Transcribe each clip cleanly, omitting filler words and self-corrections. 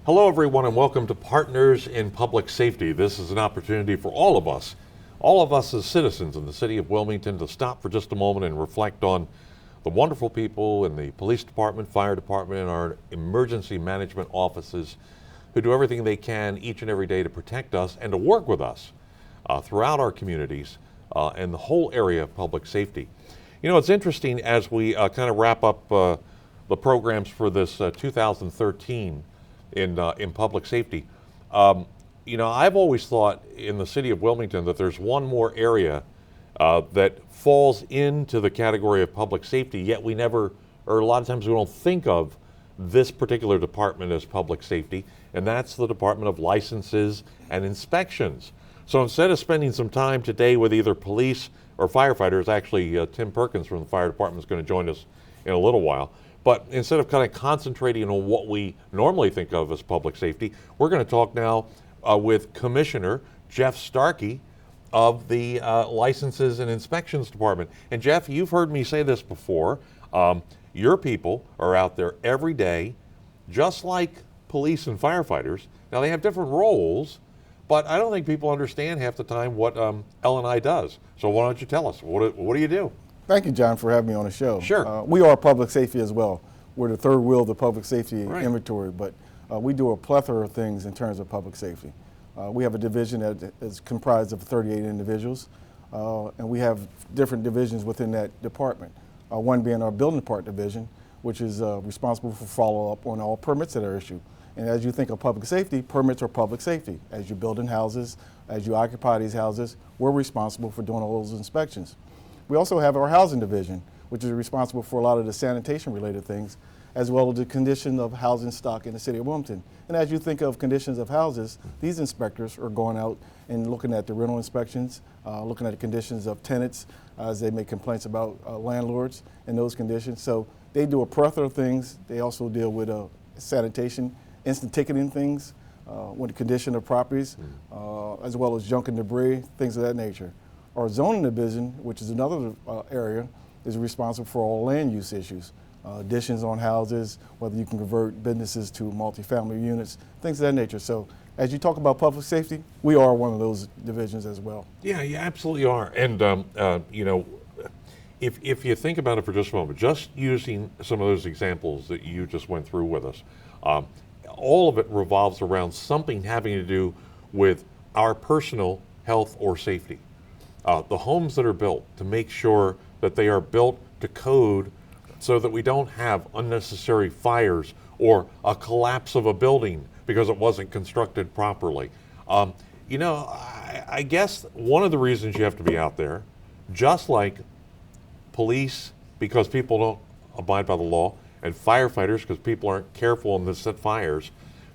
Hello, everyone, and welcome to Partners in Public Safety. This is an opportunity for all of us as citizens in the city of Wilmington, to stop for just a moment and reflect on the wonderful people in the police department, fire department, and our emergency management offices who do everything they can each and every day to protect us and to work with us throughout our communities and the whole area of public safety. You know, it's interesting as we kind of wrap up the programs for this 2013 in public safety. You know, I've always thought in the city of Wilmington that there's one more area that falls into the category of public safety, yet we never, or a lot of times we don't think of this particular department as public safety, and that's the Department of Licenses and Inspections. So instead of spending some time today with either police or firefighters, actually Tim Perkins from the fire department is going to join us in a little while, but instead of kind of concentrating on what we normally think of as public safety, we're going to talk now with Commissioner Jeff Starkey of the Licenses and Inspections Department. And Jeff, you've heard me say this before. Your people are out there every day, just like police and firefighters. Now, they have different roles, but I don't think people understand half the time what L&I does. So why don't you tell us, what do you do? Thank you, John, for having me on the show. Sure. We are public safety as well. We're the third wheel of the public safety Right. inventory, but we do a plethora of things in terms of public safety. We have a division that is comprised of 38 individuals, and we have different divisions within that department. One being our building department division, which is responsible for follow-up on all permits that are issued. And as you think of public safety, permits are public safety. As you build in houses, as you occupy these houses, we're responsible for doing all those inspections. We also have our housing division, which is responsible for a lot of the sanitation-related things, as well as the condition of housing stock in the city of Wilmington. And as you think of conditions of houses, these inspectors are going out and looking at the rental inspections, looking at the conditions of tenants as they make complaints about landlords and those conditions. So they do a plethora of things. They also deal with sanitation, instant ticketing things, with the condition of properties, as well as junk and debris, things of that nature. Our zoning division, which is another area, is responsible for all land use issues, additions on houses, whether you can convert businesses to multifamily units, things of that nature. So as you talk about public safety, we are one of those divisions as well. Yeah, you absolutely are. And, you know, if you think about it for just a moment, just using some of those examples that you just went through with us, all of it revolves around something having to do with our personal health or safety. The homes that are built, to make sure that they are built to code so that we don't have unnecessary fires or a collapse of a building because it wasn't constructed properly. You know, I guess one of the reasons you have to be out there, just like police because people don't abide by the law, and firefighters because people aren't careful and they set fires,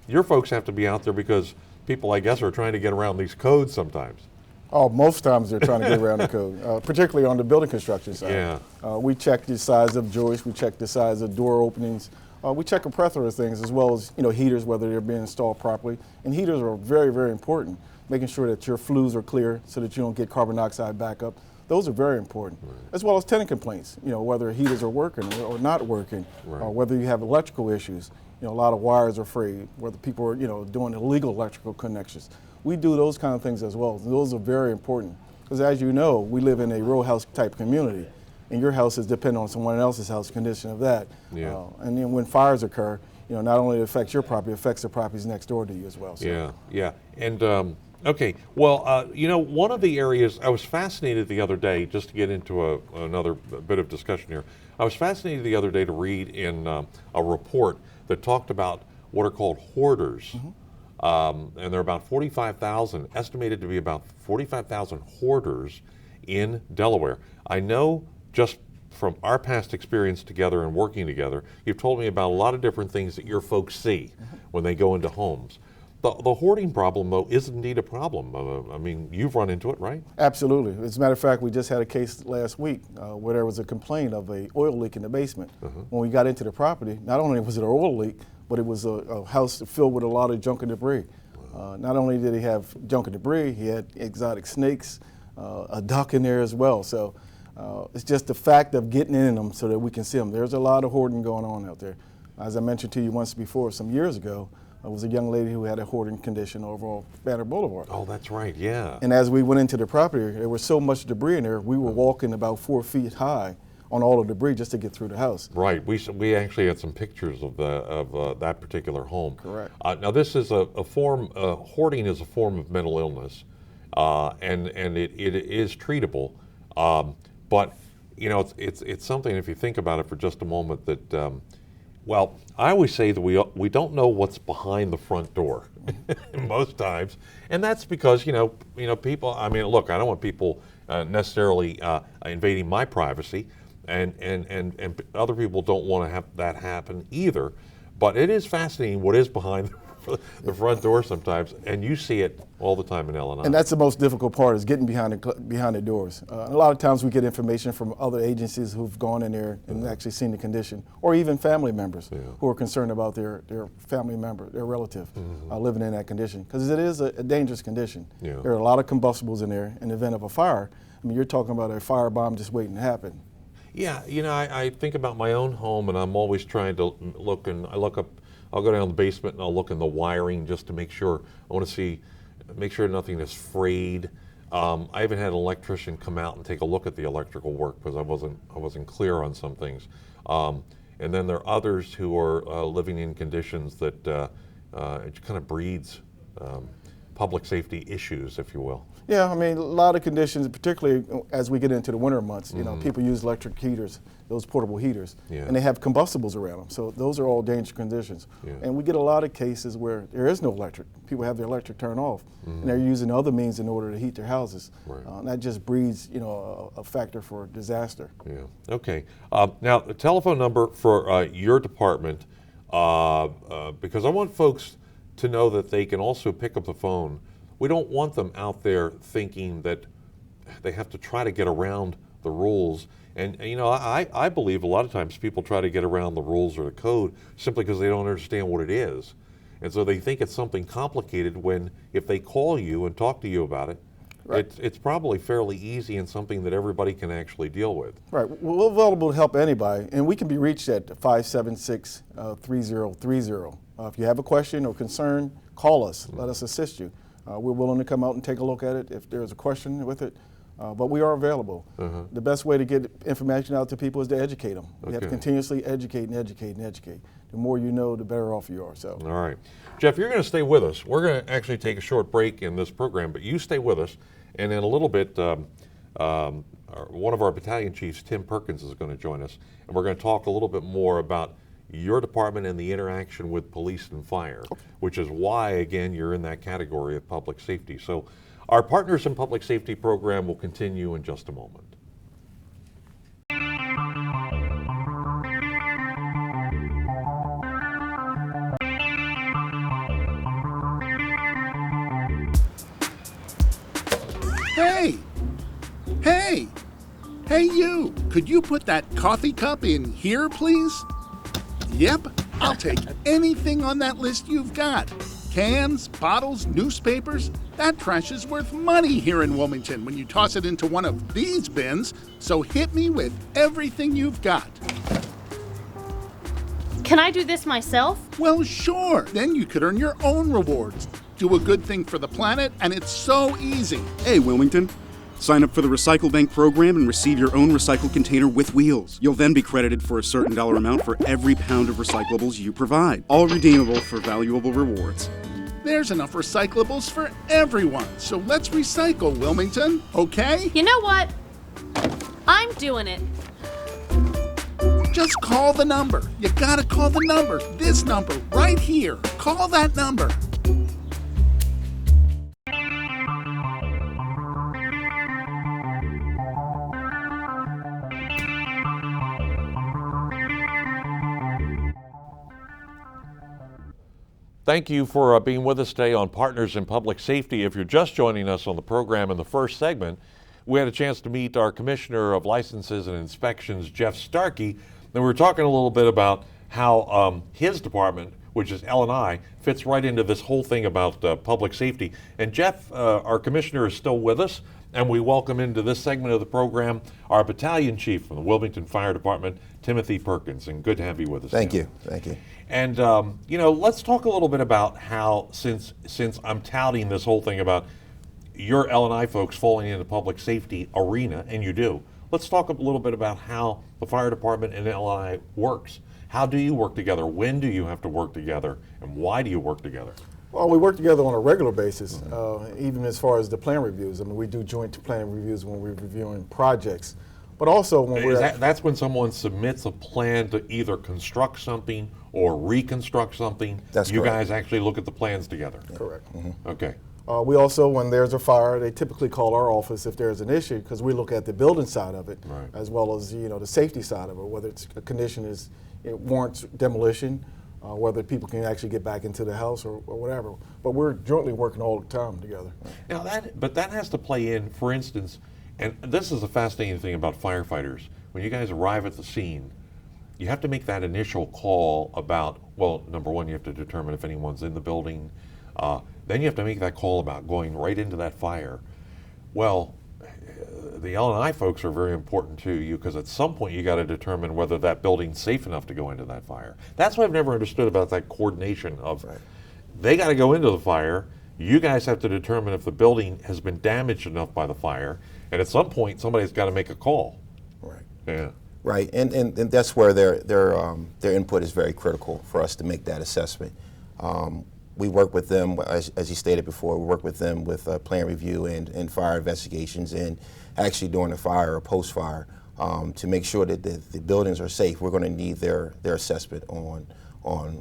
your folks have to be out there because people, I guess, are trying to get around these codes sometimes. Oh, most times they're trying to get around the code, particularly on the building construction side. Yeah. We check the size of joists, we check the size of door openings, we check a plethora of things, as well as heaters, whether they're being installed properly. And heaters are very, very important, making sure that your flues are clear so that you don't get carbon dioxide backup. Those are very important, right. As well as tenant complaints, whether heaters are working or not working, right. Or whether you have electrical issues. A lot of wires are frayed, whether people are doing illegal electrical connections. We do those kind of things as well. Those are very important because, as you know, we live in a row house type community, and your house is dependent on someone else's house condition of that. Yeah. And then when fires occur, not only it affects your property, it affects the properties next door to you as well. So. Yeah. And okay, well, one of the areas I was fascinated the other day, just to get into another bit of discussion here, I was fascinated the other day to read in a report that talked about what are called hoarders. Mm-hmm. And there are about 45,000, estimated to be about 45,000 hoarders in Delaware. I know just from our past experience together and working together, you've told me about a lot of different things that your folks see when they go into homes. The hoarding problem, though, is indeed a problem. I mean, you've run into it, right? Absolutely. As a matter of fact, we just had a case last week where there was a complaint of an oil leak in the basement. When we got into the property, not only was it an oil leak, but it was a house filled with a lot of junk and debris. Not only did he have junk and debris, he had exotic snakes, a duck in there as well. So it's just the fact of getting in them so that we can see them. There's a lot of hoarding going on out there. As I mentioned to you once before, some years ago, It was a young lady who had a hoarding condition over on Banner Boulevard. Oh, that's right, yeah. And as we went into the property, there was so much debris in there, we were walking about 4 feet high on all the debris just to get through the house. Right. We actually had some pictures of that particular home. Correct. Now, this is a form. Hoarding is a form of mental illness, and it is treatable. But you know, it's something. If you think about it for just a moment, that well, I always say that we don't know what's behind the front door most times, and that's because you know people. I mean, look, I don't want people necessarily invading my privacy. And other people don't want to have that happen either. But it is fascinating what is behind the front door sometimes, and you see it all the time in Illinois. And that's the most difficult part, is getting behind the doors. A lot of times we get information from other agencies who've gone in there and actually seen the condition, or even family members who are concerned about their family member, their relative living in that condition, because it is a dangerous condition. Yeah. There are a lot of combustibles in there. In the event of a fire, I mean, you're talking about a firebomb just waiting to happen. Yeah, you know, I think about my own home, and I'm always trying to look, and I'll go down the basement and I'll look in the wiring just to make sure. I want to make sure nothing is frayed. I even had an electrician come out and take a look at the electrical work because I wasn't clear on some things. And then there are others who are living in conditions that it kind of breeds public safety issues, if you will. Yeah, I mean, a lot of conditions, particularly as we get into the winter months, you know, people use electric heaters, those portable heaters, and they have combustibles around them. So those are all dangerous conditions. Yeah. And we get a lot of cases where there is no electric. People have their electric turned off, and they're using other means in order to heat their houses. Right. And that just breeds, you know, a factor for disaster. Yeah. Okay. Now, the telephone number for your department, because I want folks to know that they can also pick up the phone. We don't want them out there thinking that they have to try to get around the rules. And you know, I believe a lot of times people try to get around the rules or the code simply because they don't understand what it is. And so they think it's something complicated when if they call you and talk to you about it, right, it's probably fairly easy and something that everybody can actually deal with. Right. We're available to help anybody, and we can be reached at 576-3030. If you have a question or concern, call us. Let us assist you. We're willing to come out and take a look at it if there's a question with it, but we are available. The best way to get information out to people is to educate them. We have to continuously educate and educate and educate. The more you know, the better off you are. So. All right. Jeff, you're going to stay with us. We're going to actually take a short break in this program, but you stay with us, and in a little bit, one of our battalion chiefs, Tim Perkins, is going to join us, and we're going to talk a little bit more about your department and the interaction with police and fire, which is why, again, you're in that category of public safety. So our Partners in Public Safety program will continue in just a moment. Hey! Hey! Hey, you! Could you put that coffee cup in here, please? Yep, I'll take anything on that list you've got. Cans, bottles, newspapers. That trash is worth money here in Wilmington when you toss it into one of these bins, so hit me with everything you've got. Can I do this myself? Well, sure. Then you could earn your own rewards. Do a good thing for the planet, and it's so easy. Hey, Wilmington. Sign up for the Recycle Bank program and receive your own recycle container with wheels. You'll then be credited for a certain dollar amount for every pound of recyclables you provide, all redeemable for valuable rewards. There's enough recyclables for everyone, so let's recycle, Wilmington, okay? You know what? I'm doing it. Just call the number. You gotta call the number. This number right here. Call that number. Thank you for being with us today on Partners in Public Safety. If you're just joining us on the program in the first segment, we had a chance to meet our Commissioner of Licenses and Inspections, Jeff Starkey, and we were talking a little bit about how his department, which is L&I, fits right into this whole thing about public safety. And Jeff, our Commissioner, is still with us, And we welcome into this segment of the program our battalion chief from the Wilmington Fire Department, Timothy Perkins. And good to have you with us. Thank Tim. you. Thank you. And, let's talk a little bit about how, since I'm touting this whole thing about your L&I folks falling into the public safety arena, and you do, let's talk a little bit about how the fire department and L&I works. How do you work together? When do you have to work together? And why do you work together? Well, we work together on a regular basis, even as far as the plan reviews. I mean, we do joint plan reviews when we're reviewing projects, but also when That's when someone submits a plan to either construct something or reconstruct something. That's you correct. guys actually look at the plans together. Correct. Okay. We also, when there's a fire, they typically call our office if there's an issue, because we look at the building side of it, Right. as well as the safety side of it, whether it's a condition it warrants demolition, whether people can actually get back into the house or whatever. But we're jointly working all the time together. Now that has to play in, for instance, and this is a fascinating thing about firefighters. When you guys arrive at the scene, you have to make that initial call about, well, number one, you have to determine if anyone's in the building. Then you have to make that call about going right into that fire. Well, the L&I folks are very important to you, because at some point you got to determine whether that building's safe enough to go into that fire. That's what I've never understood about that coordination of, they got to go into the fire. You guys have to determine if the building has been damaged enough by the fire, and at some point somebody's got to make a call. Right. Yeah. Right, and that's where their input is very critical for us to make that assessment. We work with them, as you stated before, we work with them with plan review and fire investigations, and actually during the fire or post-fire to make sure that the buildings are safe. We're going to need their assessment on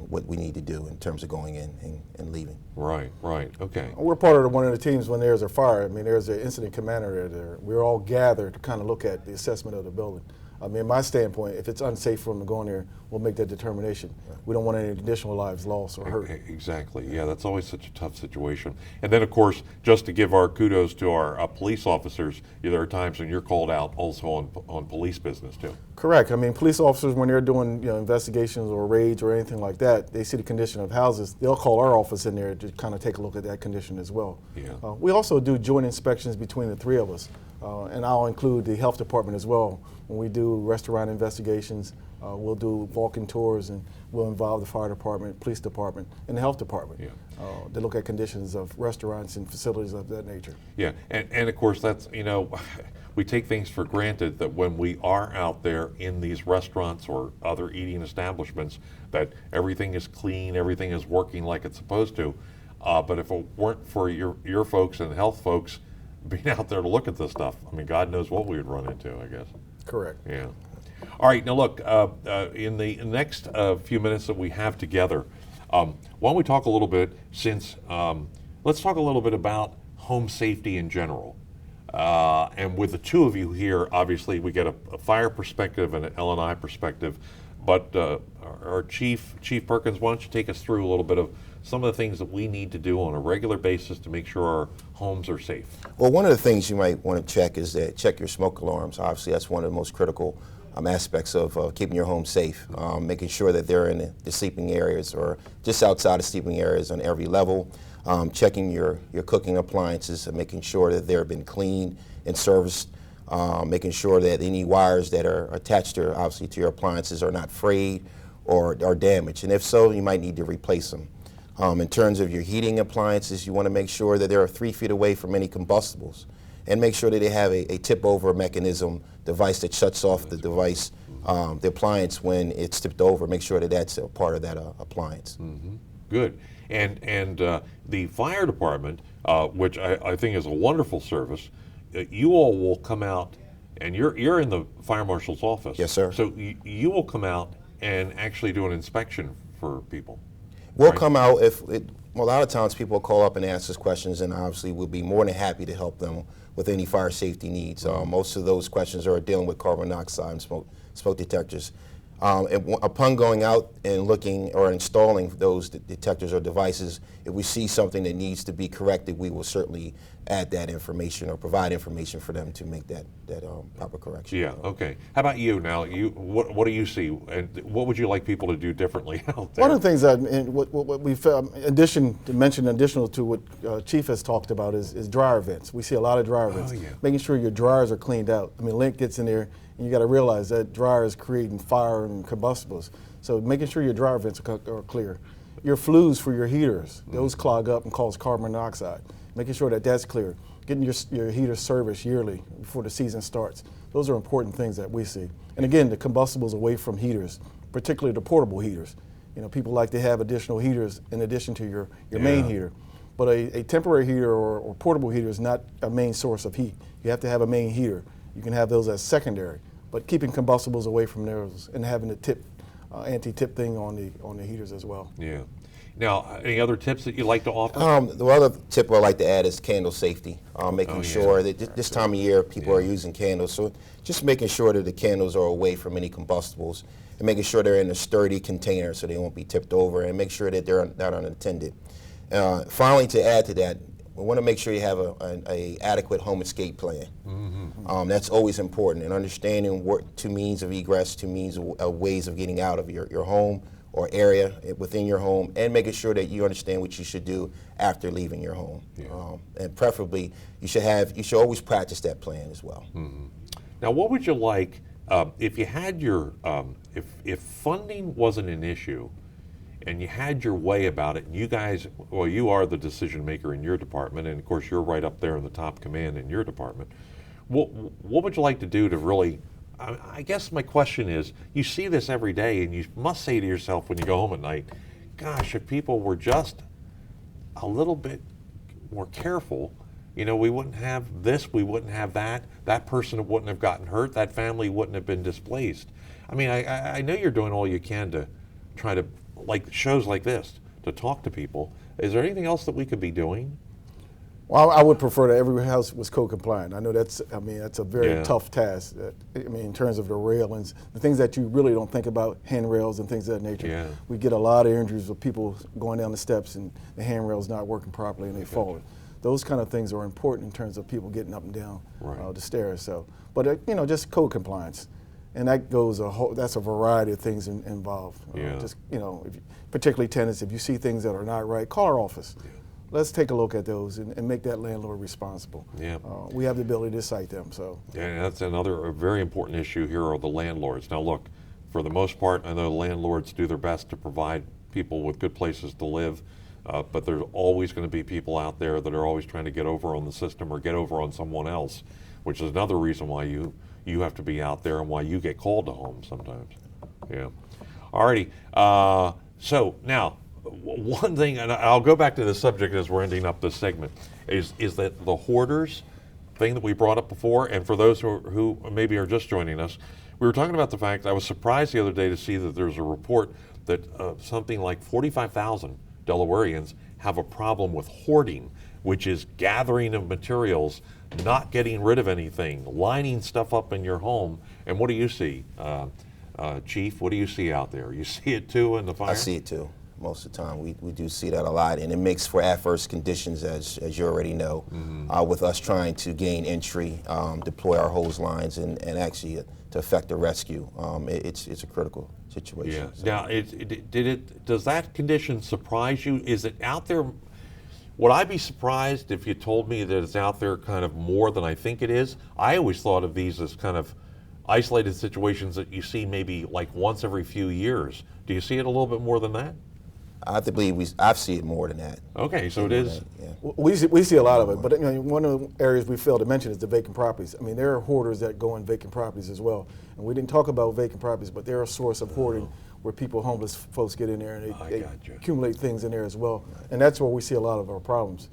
what we need to do in terms of going in and leaving. Right, okay. We're part of one of the teams when there's a fire. I mean, there's an incident commander there. We're all gathered to kind of look at the assessment of the building. I mean, my standpoint, if it's unsafe for them to go in there, we'll make that determination. We don't want any additional lives lost or hurt. Exactly. Yeah, that's always such a tough situation. And then, of course, just to give our kudos to our police officers, there are times when you're called out also on police business too. Correct. I mean, police officers, when they're doing investigations or raids or anything like that, they see the condition of houses. They'll call our office in there to kind of take a look at that condition as well. Yeah. We also do joint inspections between the three of us, and I'll include the health department as well. When we do restaurant investigations, we'll do walking tours, and we'll involve the fire department, police department, and the health department. Yeah. To look at conditions of restaurants and facilities of that nature. Yeah, and of course that's, we take things for granted that when we are out there in these restaurants or other eating establishments, that everything is clean, everything is working like it's supposed to. But if it weren't for your folks and the health folks being out there to look at this stuff, I mean, God knows what we would run into, I guess. Correct. Yeah. All right, now look, in the next few minutes that we have together, why don't we talk a little bit, let's talk a little bit about home safety in general. And with the two of you here, obviously we get a fire perspective and an L&I perspective, but our Chief Perkins, why don't you take us through a little bit of some of the things that we need to do on a regular basis to make sure our homes are safe? Well, one of the things you might want to check is that check your smoke alarms. Obviously, that's one of the most critical aspects of keeping your home safe, making sure that they're in the sleeping areas or just outside of sleeping areas on every level, checking your cooking appliances and making sure that they've been cleaned and serviced, making sure that any wires that are attached obviously to your appliances are not frayed or damaged, and if so, you might need to replace them. In terms of your heating appliances, you want to make sure that they're 3 feet away from any combustibles, and make sure that they have a tip-over mechanism device that shuts off the device, the appliance when it's tipped over. Make sure that that's a part of that appliance. Mm-hmm. Good. And the fire department, which I think is a wonderful service, you all will come out, and you're in the fire marshal's office. Yes, sir. So you will come out and actually do an inspection for people. We'll right? come out a lot of times people call up and ask us questions, and obviously we'll be more than happy to help them with any fire safety needs. Most of those questions are dealing with carbon monoxide and smoke detectors. Upon going out and looking or installing those detectors or devices, if we see something that needs to be corrected, we will certainly add that information or provide information for them to make that proper correction. Yeah. Okay. How about you now? What do you see, and what would you like people to do differently out there? One of the things that, and what we found, additional to what Chief has talked about is dryer vents. We see a lot of dryer vents. Yeah. Making sure your dryers are cleaned out. I mean, lint gets in there, and you got to realize that dryer is creating fire and combustibles. So making sure your dryer vents are clear. Your flues for your heaters, those clog up and cause carbon monoxide. Making sure that that's clear. Getting your heater serviced yearly before the season starts. Those are important things that we see. And again, the combustibles away from heaters, particularly the portable heaters. You know, people like to have additional heaters in addition to your main heater. But a temporary heater or portable heater is not a main source of heat. You have to have a main heater. You can have those as secondary. But keeping combustibles away from those and having the anti-tip thing on the heaters as well. Yeah. Now, any other tips that you'd like to offer? The other tip I'd like to add is candle safety. Making sure that this time of year people are using candles, so just making sure that the candles are away from any combustibles, and making sure they're in a sturdy container so they won't be tipped over, and make sure that they're not unattended. Finally, to add to that, we want to make sure you have a adequate home escape plan. That's always important, and understanding two means of egress, two means of ways of getting out of your home or area within your home, and making sure that you understand what you should do after leaving your home. And preferably, you should always practice that plan as well. Now, what would you like if you had your if funding wasn't an issue, and you had your way about it, and you guys, well, you are the decision maker in your department, and of course you're right up there in the top command in your department. What would you like to do to really? I guess my question is, you see this every day, and you must say to yourself when you go home at night, gosh, if people were just a little bit more careful, you know, we wouldn't have this, we wouldn't have that, that person wouldn't have gotten hurt, that family wouldn't have been displaced. I mean, I know you're doing all you can to try to, like shows like this, to talk to people. Is there anything else that we could be doing? Well, I would prefer that every house was code compliant. I know that's a very tough task. In terms of the railings, the things that you really don't think about, handrails and things of that nature. Yeah. We get a lot of injuries with people going down the steps and the handrail's not working properly and they fall. Those kind of things are important in terms of people getting up and down the stairs. So, but you know, just code compliance, and that goes that's a variety of things involved. Just particularly tenants, if you see things that are not right, call our office. Let's take a look at those and make that landlord responsible. We have the ability to cite them. So that's another very important issue here are the landlords. Now look, for the most part, I know landlords do their best to provide people with good places to live, but there's always going to be people out there that are always trying to get over on the system or get over on someone else, which is another reason why you have to be out there and why you get called to homes sometimes. Yeah. Alrighty. So now, one thing, and I'll go back to the subject as we're ending up this segment, is that the hoarders thing that we brought up before, and for those who maybe are just joining us, we were talking about the fact, I was surprised the other day to see that there's a report that something like 45,000 Delawareans have a problem with hoarding, which is gathering of materials, not getting rid of anything, lining stuff up in your home. And what do you see, Chief? What do you see out there? You see it too in the fire? I see it too. Most of the time, we do see that a lot, and it makes for adverse conditions, as you already know, with us trying to gain entry, deploy our hose lines, and actually to effect a rescue. It's a critical situation. Yeah. Now, does that condition surprise you? Is it out there? Would I be surprised if you told me that it's out there kind of more than I think it is? I always thought of these as kind of isolated situations that you see maybe like once every few years. Do you see it a little bit more than that? I have to believe I've seen it more than that. Okay, so it is. We see a lot of it, but one of the areas we failed to mention is the vacant properties. I mean, there are hoarders that go in vacant properties as well, and we didn't talk about vacant properties, but they're a source of hoarding where homeless folks get in there and they accumulate things in there as well, and that's where we see a lot of our problems,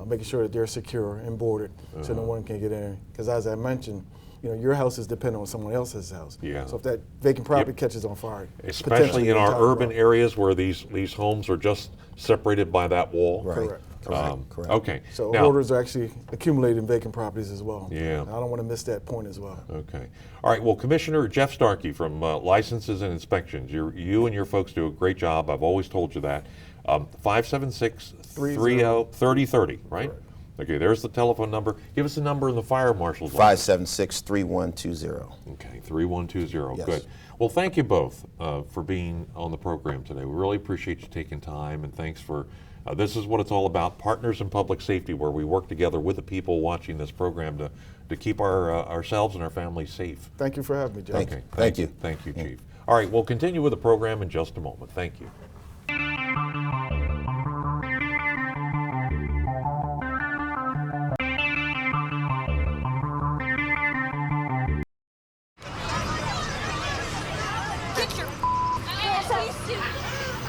making sure that they're secure and boarded so no one can get in there. Because as I mentioned, your house is dependent on someone else's house. So if that vacant property catches on fire, especially in our urban areas where these homes are just separated by that wall. Right. Correct. Correct. Okay. So Now, hoarders are actually accumulating vacant properties as well. Yeah. And I don't want to miss that point as well. okay. All right. Well, Commissioner Jeff Starkey from Licenses and Inspections, you and your folks do a great job. I've always told you that. 576-3030, right? Correct. Okay, there's the telephone number. Give us the number in the fire marshal's office. 576-3120. Okay, 3120. Yes. Good. Well, thank you both for being on the program today. We really appreciate you taking time, and thanks for. This is what it's all about: partners in public safety, where we work together with the people watching this program to keep ourselves and our families safe. Thank you for having me, John. Okay. Thank you. Thank you, Chief. All right, we'll continue with the program in just a moment. Thank you. Get your ass.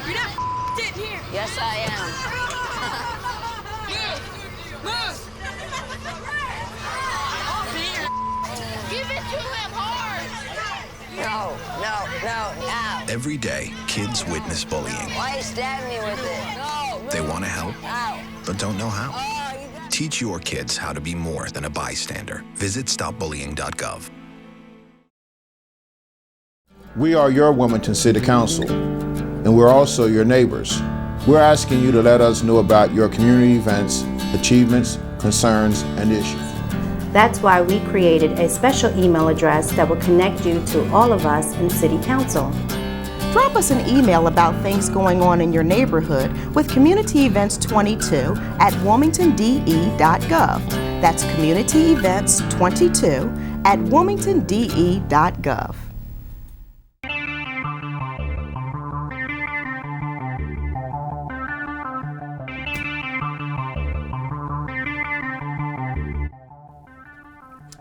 You're not sitting here. Yes, I am. Move. Give it to him hard. No. Every day, kids witness bullying. Why you stab me with it? No. They want to help, Ow. but don't know how. Oh, you Teach your kids how to be more than a bystander. Visit stopbullying.gov. We are your Wilmington City Council, and we're also your neighbors. We're asking you to let us know about your community events, achievements, concerns, and issues. That's why we created a special email address that will connect you to all of us in City Council. Drop us an email about things going on in your neighborhood with Community Events 22 at wilmingtonde.gov. That's Community Events 22 at wilmingtonde.gov.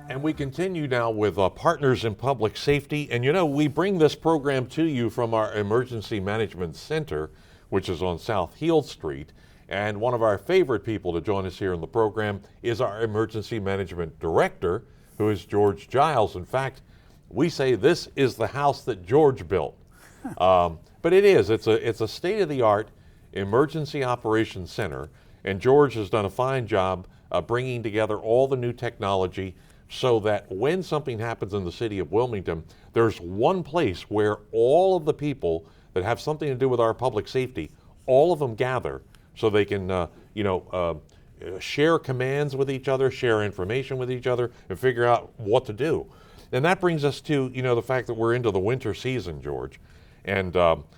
And we continue now with Partners in Public Safety. And we bring this program to you from our Emergency Management Center, which is on South Heald Street. And one of our favorite people to join us here in the program is our Emergency Management Director, who is George Giles. In fact, we say this is the house that George built. But it is. It's a state-of-the-art emergency operations center. And George has done a fine job bringing together all the new technology so that when something happens in the city of Wilmington, there's one place where all of the people that have something to do with our public safety, all of them gather so they can, share commands with each other, share information with each other, and figure out what to do. And that brings us to, the fact that we're into the winter season, George, and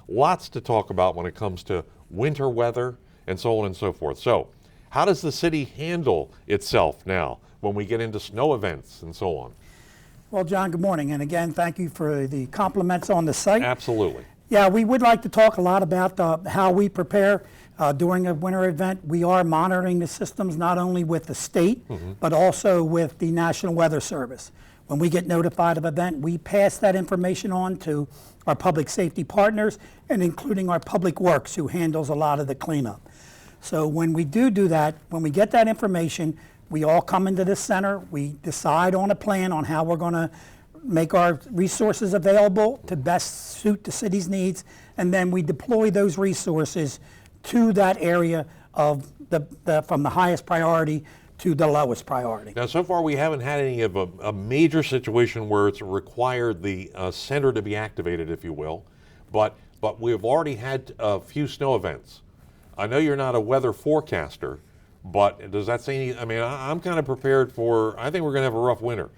lots to talk about when it comes to winter weather and so on and so forth. So, how does the city handle itself now when we get into snow events and so on? Well, John, good morning. And again, thank you for the compliments on the site. Absolutely. Yeah, we would like to talk a lot about how we prepare during a winter event. We are monitoring the systems not only with the state, but also with the National Weather Service. When we get notified of an event, we pass that information on to our public safety partners, and including our public works, who handles a lot of the cleanup. So when we do that, when we get that information, we all come into this center, we decide on a plan on how we're going to make our resources available to best suit the city's needs, and then we deploy those resources to that area of from the highest priority to the lowest priority. Now, so far we haven't had any of a major situation where it's required the center to be activated, if you will, but we've already had a few snow events. I know you're not a weather forecaster, but does that say any? I mean, I'm kind of prepared for. I think we're going to have a rough winter.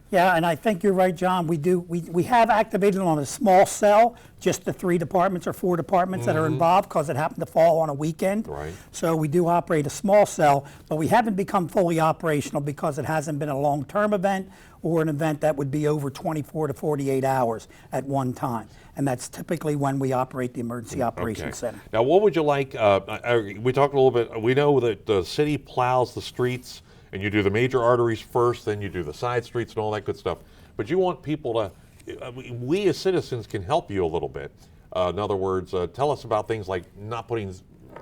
Yeah, and I think you're right, John. We have activated on a small cell, just the 3 departments or 4 departments that are involved, because it happened to fall on a weekend. Right. So we do operate a small cell, but we haven't become fully operational because it hasn't been a long-term event or an event that would be over 24 to 48 hours at one time. And that's typically when we operate the Emergency Operations Center. Now, what would you like? We talked a little bit. We know that the city plows the streets, and you do the major arteries first, then you do the side streets and all that good stuff. But you want people to, we as citizens can help you a little bit. In other words, tell us about things like not putting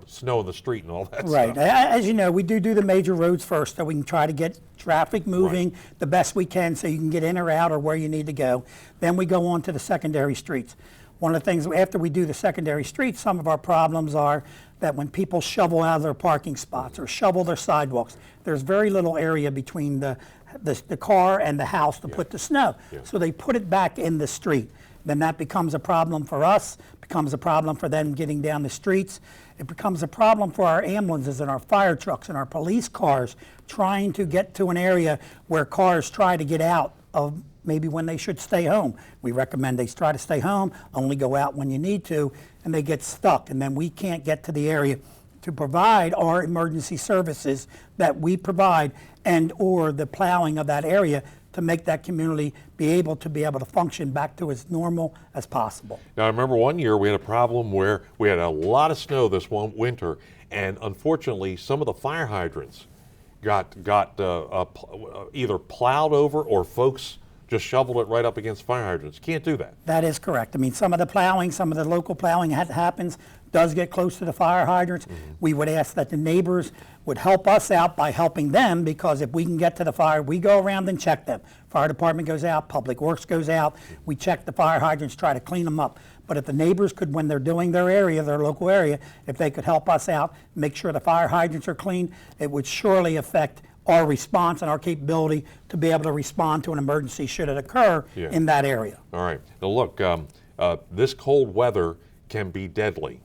snow in the street and all that stuff. Right. As you know, we do the major roads first, so we can try to get traffic moving the best we can so you can get in or out or where you need to go. Then we go on to the secondary streets. One of the things, after we do the secondary streets, some of our problems are that when people shovel out of their parking spots or shovel their sidewalks, there's very little area between the car and the house to put the snow. So they put it back in the street. Then that becomes a problem for us, becomes a problem for them getting down the streets. It becomes a problem for our ambulances and our fire trucks and our police cars trying to get to an area where cars try to get out of maybe when they should stay home. We recommend they try to stay home, only go out when you need to, and they get stuck. And then we can't get to the area to provide our emergency services that we provide and or the plowing of that area to make that community be able to function back to as normal as possible. Now, I remember one year we had a problem where we had a lot of snow this one winter, and unfortunately some of the fire hydrants got either plowed over or folks just shoveled it right up against fire hydrants. Can't do that. That is correct. I mean, some of the plowing, some of the local plowing that happens does get close to the fire hydrants. We would ask that the neighbors would help us out by helping them, because if we can get to the fire, we go around and check them. Fire department goes out, public works goes out, we check the fire hydrants, try to clean them up. But if the neighbors could, when they're doing their area, their local area, if they could help us out, make sure the fire hydrants are clean, it would surely affect our response and our capability to be able to respond to an emergency should it occur in that area. All right. Now look, this cold weather can be deadly,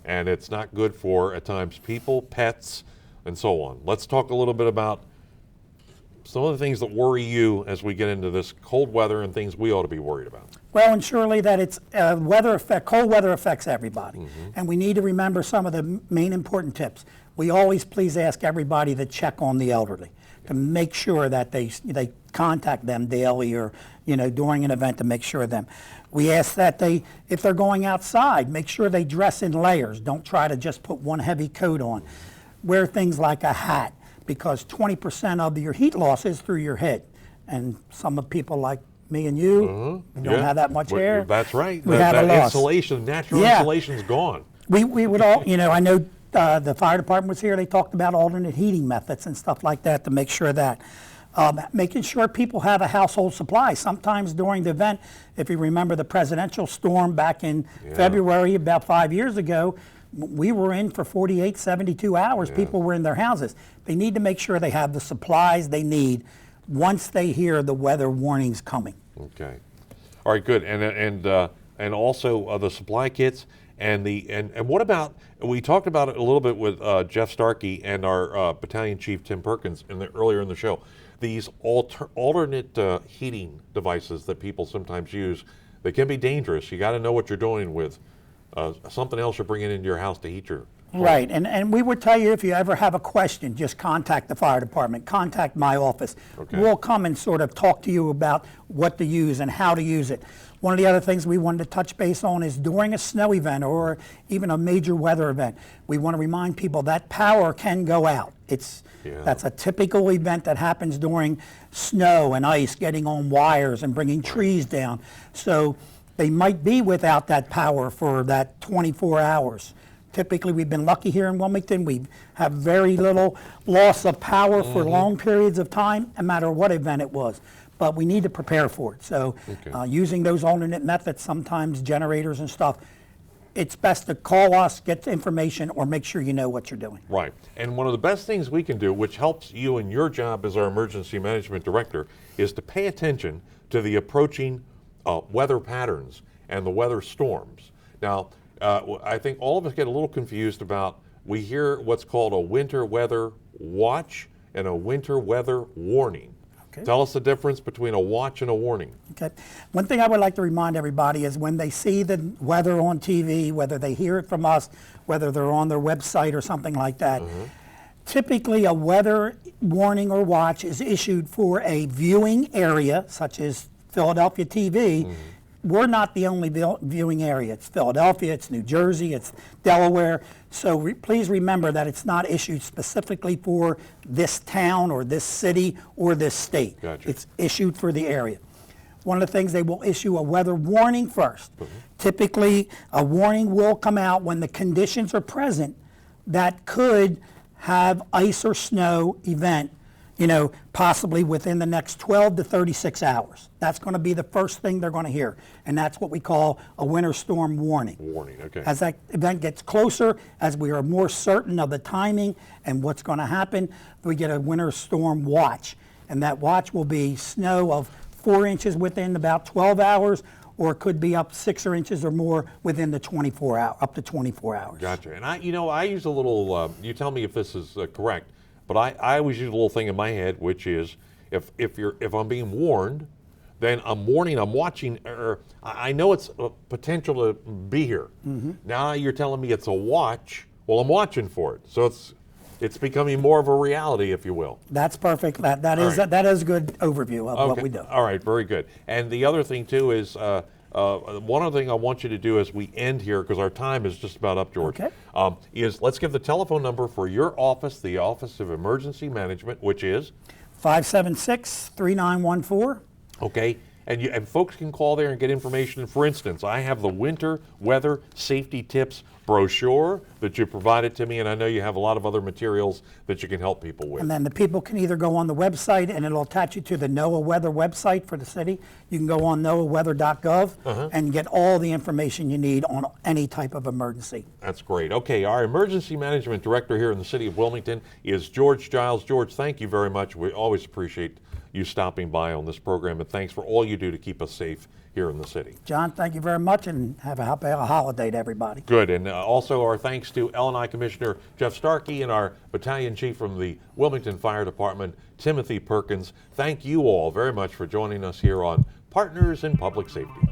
and it's not good for, at times, people, pets, and so on. Let's talk a little bit about some of the things that worry you as we get into this cold weather and things we ought to be worried about. Well, and surely that it's cold weather affects everybody. And we need to remember some of the main important tips. We always please ask everybody to check on the elderly, to make sure that they contact them daily or during an event to make sure of them. We ask that if they're going outside, make sure they dress in layers. Don't try to just put one heavy coat on. Wear things like a hat, because 20% of your heat loss is through your head. And some of people like me and you don't have that much hair. That's right. We have a loss. Insulation, natural insulation's gone. We would all, I know the fire department was here, they talked about alternate heating methods and stuff like that to make sure that. Making sure people have a household supply. Sometimes during the event, if you remember the presidential storm back in February, about 5 years ago, we were in for 48, 72 hours. People were in their houses. They need to make sure they have the supplies they need once they hear the weather warnings coming. Okay. All right, good. And also the supply kits and what about, we talked about it a little bit with Jeff Starkey and our battalion chief Tim Perkins earlier in the show. These alternate heating devices that people sometimes use, they can be dangerous. You got to know what you're doing with something else you're bringing into your house to heat your home. Right, and we would tell you if you ever have a question, just contact the fire department, contact my office. Okay. We'll come and sort of talk to you about what to use and how to use it. One of the other things we wanted to touch base on is during a snow event or even a major weather event, we want to remind people that power can go out. That's a typical event that happens during snow and ice, getting on wires and bringing trees down. So they might be without that power for that 24 hours. Typically, we've been lucky here in Wilmington. We have very little loss of power for long periods of time, no matter what event it was. But we need to prepare for it. So using those alternate methods, sometimes generators and stuff, it's best to call us, get the information, or make sure you know what you're doing. Right. And one of the best things we can do, which helps you in your job as our emergency management director, is to pay attention to the approaching weather patterns and the weather storms. Now, I think all of us get a little confused about, we hear what's called a winter weather watch and a winter weather warning. Okay. Tell us the difference between a watch and a warning. Okay. One thing I would like to remind everybody is when they see the weather on TV, whether they hear it from us, whether they're on their website or something like that, typically a weather warning or watch is issued for a viewing area, such as Philadelphia TV. We're not the only viewing area. It's Philadelphia, it's New Jersey, it's Delaware. So please remember that it's not issued specifically for this town or this city or this state. Gotcha. It's issued for the area. One of the things, they will issue a weather warning first. Typically, a warning will come out when the conditions are present that could have ice or snow event, possibly within the next 12 to 36 hours. That's going to be the first thing they're going to hear, and that's what we call a winter storm warning. Warning, okay. As that event gets closer, as we are more certain of the timing and what's going to happen, we get a winter storm watch, and that watch will be snow of 4 inches within about 12 hours, or it could be up 6 inches or more within the 24 hour, up to 24 hours. Gotcha. And I use a little. You tell me if this is correct, but I always use a little thing in my head, which is if I'm being warned, then I'm watching. I know it's a potential to be here. Mm-hmm. Now you're telling me it's a watch. Well, I'm watching for it, so it's becoming more of a reality, if you will. That's perfect. That is a good overview of what we do. All right, very good. And the other thing too is one other thing I want you to do as we end here, because our time is just about up, George. Okay. Is let's give the telephone number for your office, the Office of Emergency Management, which is 576-3914. Okay. And folks can call there and get information. For instance, I have the winter weather safety tips brochure that you provided to me, and I know you have a lot of other materials that you can help people with. And then the people can either go on the website, and it'll attach you to the NOAA weather website for the city. You can go on noaaweather.gov and get all the information you need on any type of emergency. That's great. Okay, our emergency management director here in the city of Wilmington is George Giles. George, thank you very much. We always appreciate you stopping by on this program, and thanks for all you do to keep us safe here in the city. John, thank you very much, and have a happy holiday to everybody. Good, and also our thanks to L&I Commissioner Jeff Starkey and our battalion chief from the Wilmington Fire Department, Timothy Perkins. Thank you all very much for joining us here on Partners in Public Safety.